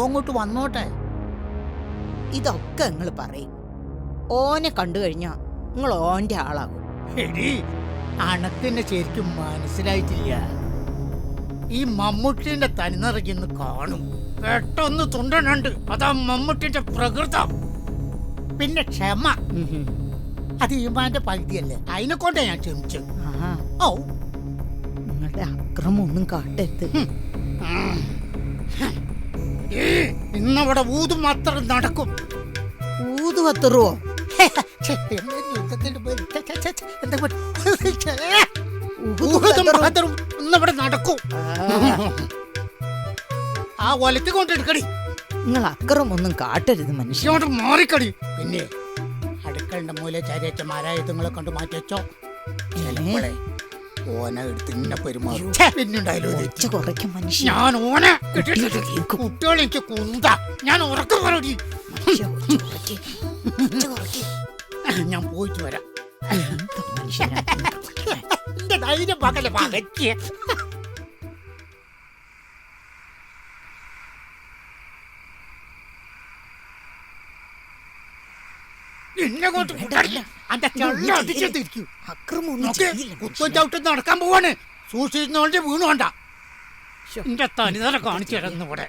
അങ്ങോട്ട് വന്നോട്ടെ. ഇതൊക്കെ നിങ്ങൾ പറയും. ഓനെ കണ്ടു കഴിഞ്ഞാ നിങ്ങൾ ഓന്റെ ആളാകും. എടി, അണക്കിനെ ശരിക്കും മനസ്സിലായിട്ടില്ല. ഈ മമ്മൂട്ടിന്റെ തനിനിറങ്ങിന്ന് കാണും, പെട്ടെന്ന് തുണ്ടനുണ്ട്. അതാ മമ്മൂട്ടിന്റെ പ്രകൃതം. പിന്നെ ക്ഷമ, അത് ഈമാന്റെ പകുതിയല്ലേ. അതിനെ കൊണ്ടാ ഞാൻ ക്ഷമിച്ചു. ഓ, നിങ്ങളുടെ അക്രമം ഒന്നും കാട്ടരുത്. ഇന്നവിടെ ഊതും മാത്രം നടക്കും. ഊതു കത്തറുവോ? ഇന്നവിടെ നടക്കും. ആ ഒലത്തി കൊണ്ടെടുക്കടി. നിങ്ങൾ അക്രമം ഒന്നും കാട്ടരുത് മനുഷ്യനോട് മാറിക്കടി. പിന്നെ അടുക്കളുടെ മൂല ചാരിയച്ചമാരായതുങ്ങളെ കൊണ്ട് മാറ്റി വെച്ചോ. ചിലപ്പോളെ ഓന എടുത്ത് ഇന്നെ പെരുമാറും. കുറയ്ക്കും മനുഷ്യ. ഞാൻ ഓന കുട്ടികളെനിക്ക് കുന്ത. ഞാൻ ഉറക്കം പറടി. ഞാൻ പോയിട്ട് വരാം. എന്റെ ധൈര്യം പകല പകയ്ക്ക്. കുത്തുചവിട്ട് നടക്കാൻ പോവാണ്. സൂക്ഷിച്ചോണ്ട് വീണു വേണ്ട. എന്റെ തനിതറ കാണിച്ചു തരുന്നു ഇവിടെ.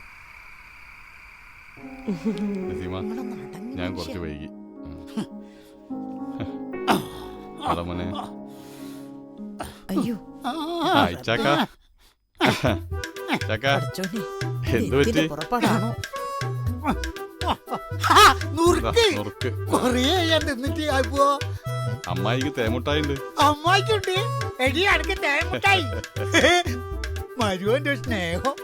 ഞാൻ കുറച്ച് വൈകി. അയ്യോ, എന്ത് പറ്റി? പുറപ്പാടാണോ? അമ്മായിക്ക് തേമുട്ടായിണ്ട്. അമ്മായിക്കുണ്ട്. എടി, അനക്ക് തേമുട്ടായി. മരുവന്റെ സ്നേഹം.